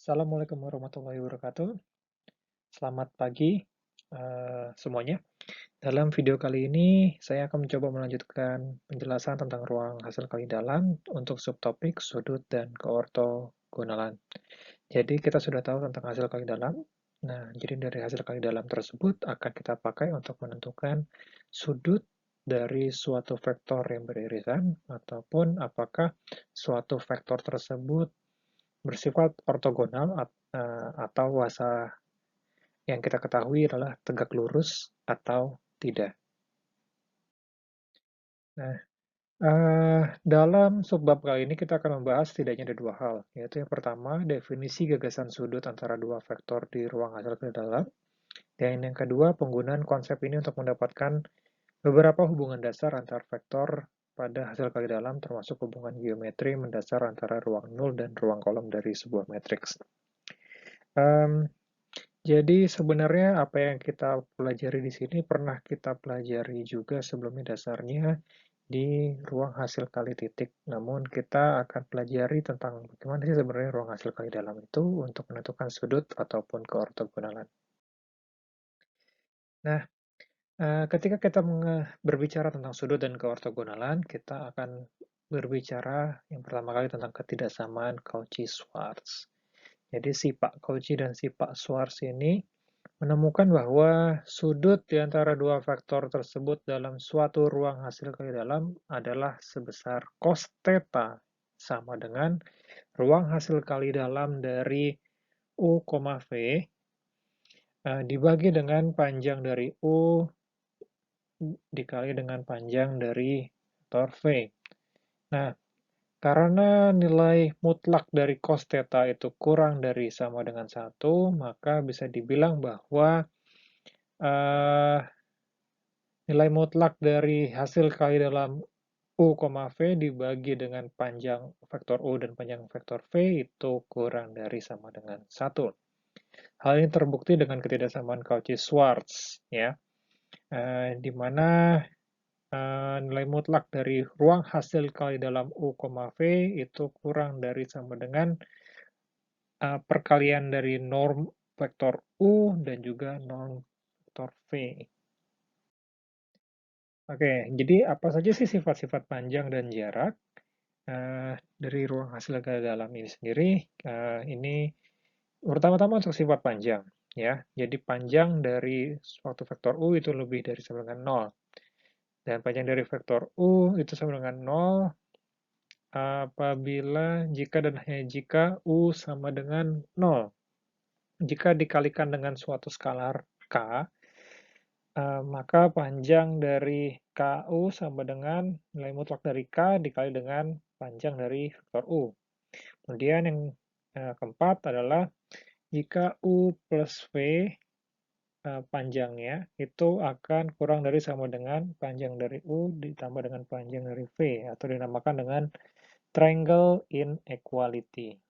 Assalamualaikum warahmatullahi wabarakatuh. Selamat pagi semuanya. Dalam video kali ini, saya akan mencoba melanjutkan penjelasan tentang ruang hasil kali dalam untuk subtopik sudut dan keortogonalan. Jadi kita sudah tahu tentang hasil kali dalam. Nah, jadi dari hasil kali dalam tersebut akan kita pakai untuk menentukan sudut dari suatu vektor yang beririsan ataupun apakah suatu vektor tersebut bersifat ortogonal atau bahasa yang kita ketahui adalah tegak lurus atau tidak. Nah, dalam subbab kali ini kita akan membahas setidaknya ada dua hal, yaitu yang pertama, definisi gagasan sudut antara dua vektor di ruang hasil ke dalam, dan yang kedua, penggunaan konsep ini untuk mendapatkan beberapa hubungan dasar antar vektor pada hasil kali dalam, termasuk hubungan geometri mendasar antara ruang nul dan ruang kolom dari sebuah matriks. Jadi sebenarnya apa yang kita pelajari di sini pernah kita pelajari juga sebelumnya dasarnya di ruang hasil kali titik. Namun kita akan pelajari tentang bagaimana sih sebenarnya ruang hasil kali dalam itu untuk menentukan sudut ataupun keortogonalan. Nah, ketika kita berbicara tentang sudut dan keortogonalan, kita akan berbicara yang pertama kali tentang ketidaksamaan Cauchy-Schwarz. Jadi si Pak Cauchy dan si Pak Schwarz ini menemukan bahwa sudut di antara dua vektor tersebut dalam suatu ruang hasil kali dalam adalah sebesar cos theta sama dengan ruang hasil kali dalam dari U, V dibagi dengan panjang dari U dikali dengan panjang dari vektor V. Nah, karena nilai mutlak dari cos theta itu kurang dari sama dengan 1, maka bisa dibilang bahwa uh, nilai mutlak dari hasil kali dalam U, V dibagi dengan panjang vektor U dan panjang vektor V itu kurang dari sama dengan 1. Hal ini terbukti dengan ketidaksamaan Cauchy-Schwarz, ya, di mana nilai mutlak dari ruang hasil kali dalam U, V itu kurang dari sama dengan perkalian dari norm vektor U dan juga norm vektor V. Oke, jadi apa saja sih sifat-sifat panjang dan jarak dari ruang hasil kali dalam ini sendiri? Ini pertama-tama untuk sifat panjang, ya. Jadi panjang dari suatu vektor U itu lebih dari sama dengan 0. Dan panjang dari vektor U itu sama dengan 0 apabila jika dan hanya jika U sama dengan 0. Jika dikalikan dengan suatu skalar K, maka panjang dari KU sama dengan nilai mutlak dari K dikali dengan panjang dari vektor U. Kemudian yang keempat adalah jika U plus V panjangnya itu akan kurang dari sama dengan panjang dari U ditambah dengan panjang dari V atau dinamakan dengan triangle inequality.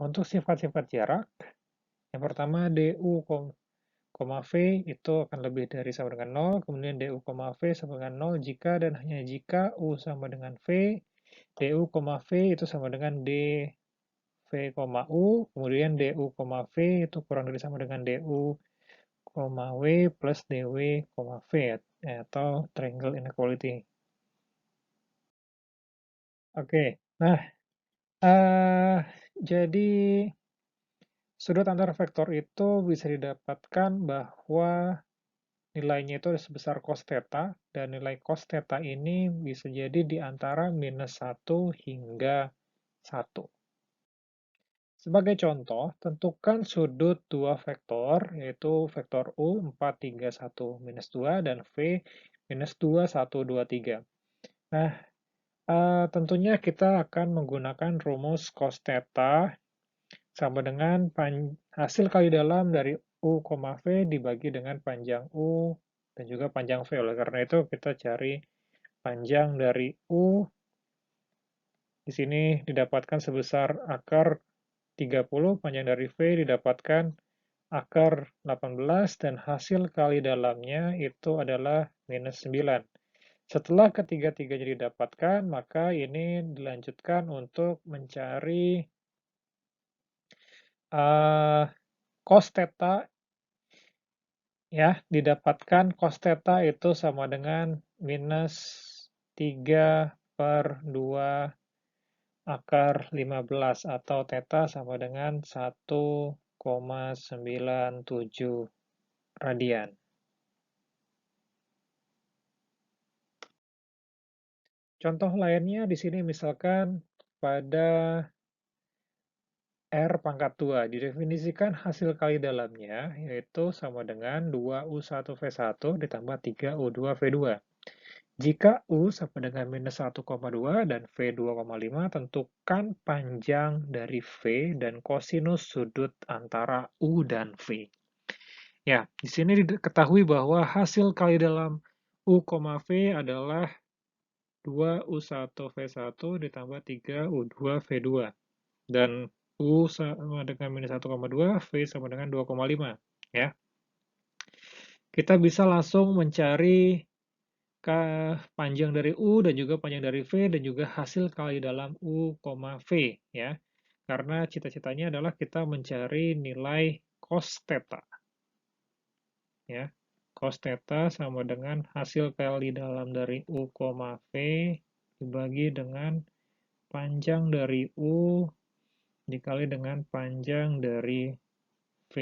Untuk sifat-sifat jarak, yang pertama DU, V itu akan lebih dari sama dengan 0, kemudian DU, V sama dengan 0 jika dan hanya jika U sama dengan V, DU, V itu sama dengan DV, U, kemudian DU, V itu kurang dari sama dengan DU, W plus DW, V atau triangle inequality. Oke, nah jadi sudut antara vektor itu bisa didapatkan bahwa nilainya itu sebesar cos theta, dan nilai cos theta ini bisa jadi di antara minus 1 hingga 1. Sebagai contoh, tentukan sudut dua vektor, yaitu vektor U 4, 3, 1, minus 2, dan V minus 2, 1, 2, 3. Nah, tentunya kita akan menggunakan rumus cos theta sama dengan hasil kali dalam dari U, V dibagi dengan panjang U dan juga panjang V. Oleh karena itu, kita cari panjang dari U. Di sini didapatkan sebesar akar 30, panjang dari V didapatkan akar 18, dan hasil kali dalamnya itu adalah minus 9. Setelah ketiga-tiganya didapatkan, maka ini dilanjutkan untuk mencari cos theta ya, didapatkan cos theta itu sama dengan minus 3/2 akar 15 atau theta sama dengan 1,97 radian. Contoh lainnya di sini misalkan pada R pangkat 2 didefinisikan hasil kali dalamnya yaitu sama dengan 2U1V1 ditambah 3U2V2. Jika U sama dengan minus 1,2 dan V 2,5, tentukan panjang dari V dan kosinus sudut antara U dan V. Ya, di sini diketahui bahwa hasil kali dalam U, V adalah 2U1V1 ditambah 3U2V2. Dan U sama dengan minus 1,2, V sama dengan 2,5. Ya. Kita bisa langsung mencari panjang dari U dan juga panjang dari V dan juga hasil kali dalam U, V ya. Karena cita-citanya adalah kita mencari nilai cos theta. Ya. Cos theta sama dengan hasil kali dalam dari U, V dibagi dengan panjang dari U dikali dengan panjang dari V.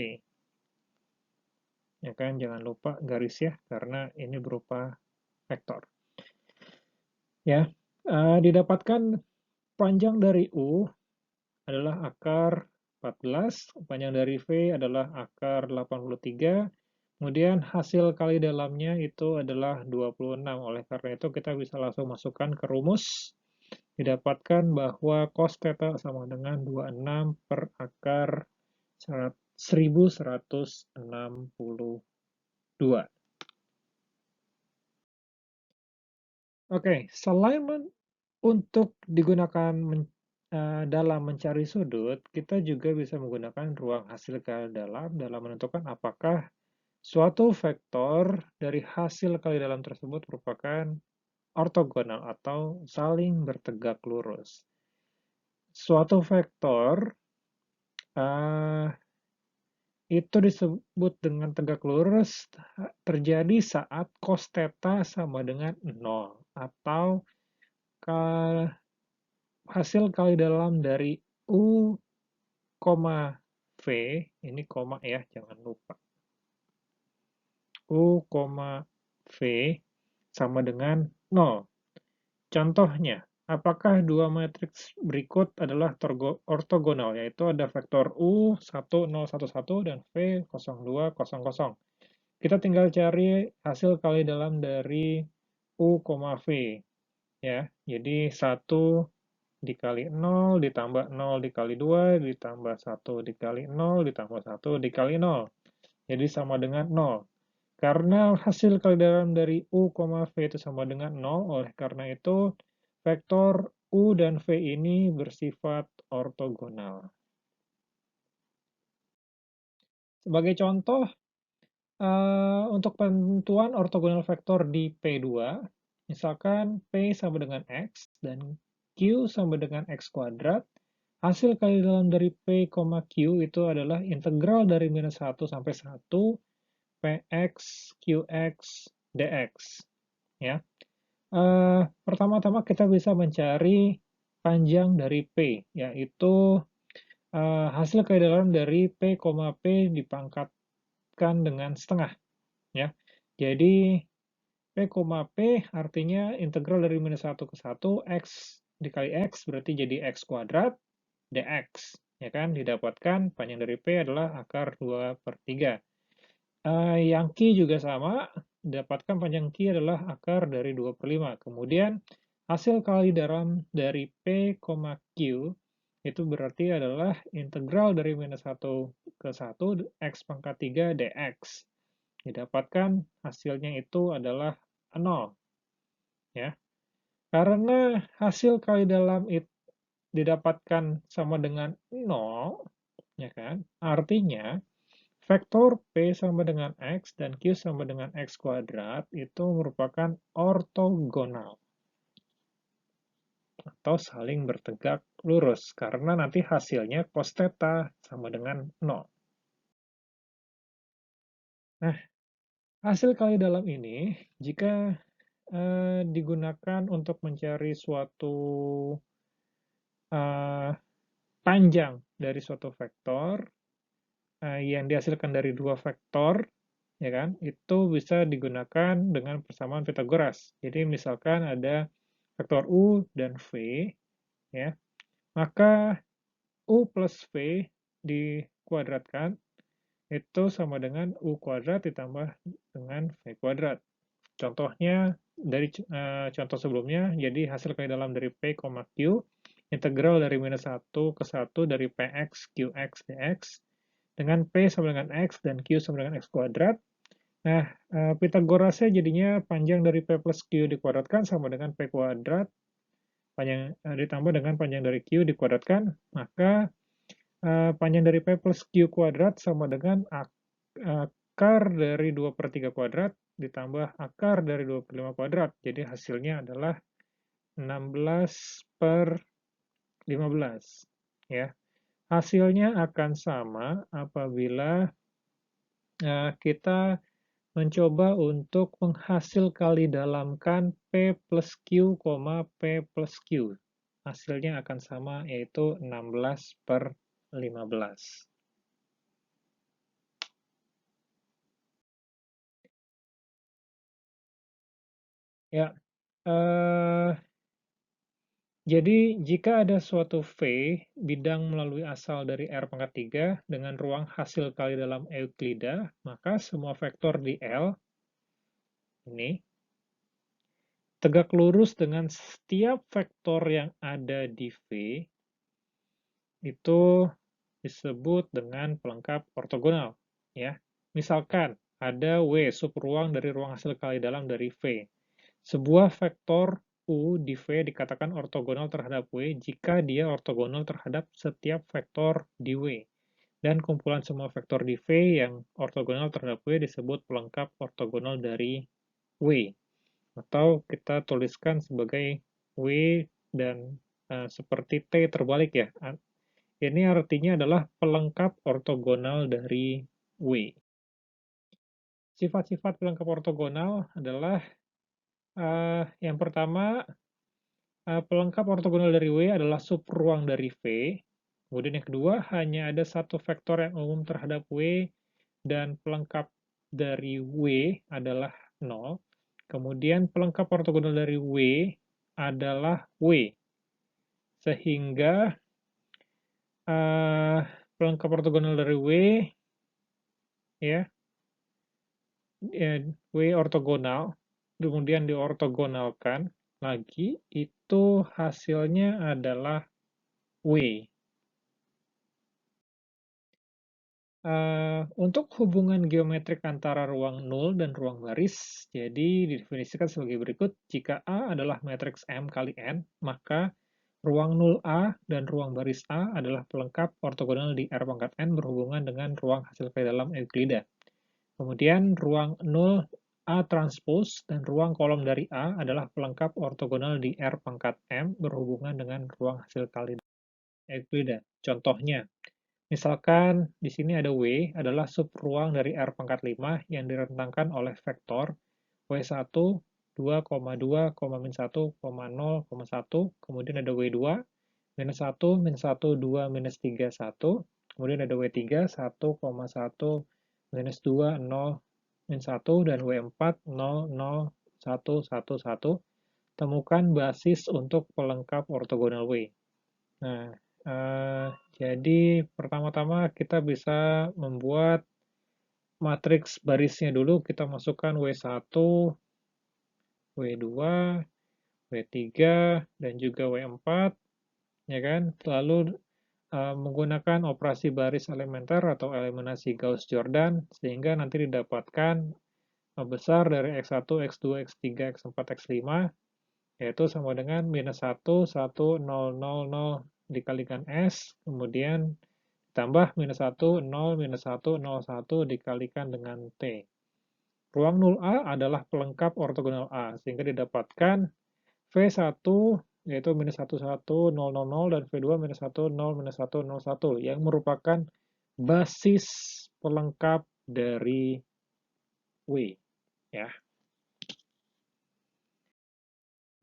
Ya kan, jangan lupa garis ya karena ini berupa vektor. Ya, didapatkan panjang dari U adalah akar 14, panjang dari V adalah akar 83, kemudian hasil kali dalamnya itu adalah 26. Oleh karena itu kita bisa langsung masukkan ke rumus, didapatkan bahwa cos theta sama dengan 26 per akar 1162. Oke, selain untuk digunakan dalam mencari sudut, kita juga bisa menggunakan ruang hasil kali dalam menentukan apakah suatu vektor dari hasil kali dalam tersebut merupakan ortogonal atau saling bertegak lurus. Suatu vektor itu disebut dengan tegak lurus terjadi saat cos theta sama dengan 0 atau hasil kali dalam dari U, V, ini koma ya, jangan lupa. U, V sama dengan 0. Contohnya, apakah dua matriks berikut adalah ortogonal, yaitu ada vektor U, 1, 0, 1, 1, dan V, 0, 2, 0, 0. Kita tinggal cari hasil kali dalam dari U, V. Ya, jadi 1 dikali 0, ditambah 0 dikali 2, ditambah 1 dikali 0, ditambah 1 dikali 0. Jadi sama dengan 0. Karena hasil kali dalam dari U, V itu sama dengan 0, oleh karena itu vektor U dan V ini bersifat ortogonal. Sebagai contoh, untuk penentuan ortogonal vektor di P2, misalkan P sama dengan X dan Q sama dengan X kuadrat, hasil kali dalam dari P, Q itu adalah integral dari minus 1 sampai 1 Px, Qx, dx. Ya. Pertama-tama kita bisa mencari panjang dari P, yaitu hasil kali dalam dari P, P dipangkatkan dengan setengah. Ya. Jadi P, P artinya integral dari minus 1 ke 1, X dikali X berarti jadi X kuadrat, dx. Ya kan, didapatkan panjang dari P adalah akar 2/3. Yang Q juga sama, didapatkan panjang Q adalah akar dari 2/5. Kemudian, hasil kali dalam dari P, Q itu berarti adalah integral dari minus 1 ke 1, X pangkat 3 dx. Didapatkan hasilnya itu adalah 0. Ya. Karena hasil kali dalam itu didapatkan sama dengan 0, ya kan? Artinya, vektor P sama dengan X dan Q sama dengan X kuadrat itu merupakan ortogonal. atau saling bertegak lurus, karena nanti hasilnya cos theta sama dengan 0. Nah, hasil kali dalam ini, jika digunakan untuk mencari suatu uh, panjang dari suatu vektor yang dihasilkan dari dua vektor, ya kan? Itu bisa digunakan dengan persamaan Pythagoras. Jadi misalkan ada vektor U dan V, ya, maka U plus V dikuadratkan itu sama dengan U kuadrat ditambah dengan V kuadrat. Contohnya dari contoh sebelumnya, jadi hasil kali dalam dari P, Q, integral dari minus 1 ke 1 dari Px, Qx, dx, dengan P sama dengan X dan Q sama dengan X kuadrat. Nah, Pythagorasnya jadinya panjang dari P plus Q dikuadratkan sama dengan P kuadrat, panjang ditambah dengan panjang dari Q dikuadratkan, maka panjang dari P plus Q kuadrat sama dengan akar dari 2/3 kuadrat ditambah akar dari 25 kuadrat. Jadi hasilnya adalah 16/15. Ya. Hasilnya akan sama apabila kita mencoba untuk menghasil kali dalamkan P plus Q, P plus Q. Hasilnya akan sama, yaitu 16/15. Ya, jadi jika ada suatu V bidang melalui asal dari R pangkat 3 dengan ruang hasil kali dalam Euklida, maka semua vektor di L ini tegak lurus dengan setiap vektor yang ada di V itu disebut dengan pelengkap ortogonal. Ya, misalkan ada W subruang dari ruang hasil kali dalam dari V. Sebuah vektor U di V dikatakan ortogonal terhadap W jika dia ortogonal terhadap setiap vektor di W. Dan kumpulan semua vektor di V yang ortogonal terhadap W disebut pelengkap ortogonal dari W. Atau kita tuliskan sebagai W dan seperti T terbalik ya. Ini artinya adalah pelengkap ortogonal dari W. Sifat-sifat pelengkap ortogonal adalah yang pertama, pelengkap ortogonal dari W adalah subruang dari V. Kemudian yang kedua, hanya ada satu vektor yang umum terhadap W dan pelengkap dari W adalah 0. Kemudian pelengkap ortogonal dari W adalah W. Sehingga pelengkap ortogonal dari W, ya, W ortogonal, kemudian diortogonalkan lagi, itu hasilnya adalah W. Untuk hubungan geometrik antara ruang nul dan ruang baris, jadi didefinisikan sebagai berikut. Jika A adalah matriks M kali N, maka ruang nul A dan ruang baris A adalah pelengkap ortogonal di R pangkat N berhubungan dengan ruang hasil kali dalam Euklida. Kemudian ruang 0 A transpose dan ruang kolom dari A adalah pelengkap ortogonal di R pangkat M berhubungan dengan ruang hasil kali Euklida. Contohnya, misalkan di sini ada W adalah subruang dari R pangkat 5 yang direntangkan oleh vektor W1, 2,2, min 1, 0,1, kemudian ada W2, minus 1, min 1, 2, minus 3, 1, kemudian ada W3, 1,1, minus 2, 0, min 1, dan W4, 0, 0, 1, 1, 1. Temukan basis untuk pelengkap ortogonal W. Nah, jadi pertama-tama kita bisa membuat matriks barisnya dulu. Kita masukkan W1, W2, W3, dan juga W4, ya kan? Lalu menggunakan operasi baris elementer atau eliminasi Gauss-Jordan, sehingga nanti didapatkan besar dari X1, X2, X3, X4, X5, yaitu sama dengan minus 1, 1, 0, 0, 0 dikalikan S, kemudian ditambah minus 1, 0, minus 1, 0, 1 dikalikan dengan T. Ruang 0A adalah pelengkap ortogonal A, sehingga didapatkan V1 yaitu minus 1, 1, 0, 0, 0, dan V2 minus 1, 0, minus 1, 0, 1, yang merupakan basis pelengkap dari W. Ya.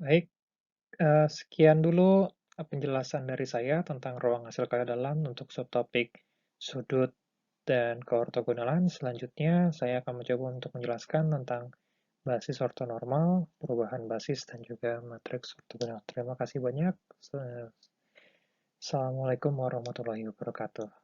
Baik, sekian dulu penjelasan dari saya tentang ruang hasil karya dalam untuk subtopik sudut dan keortogonalan. Selanjutnya, saya akan mencoba untuk menjelaskan tentang basis ortonormal, perubahan basis, dan juga matriks ortogonal. Terima kasih banyak. Assalamualaikum warahmatullahi wabarakatuh.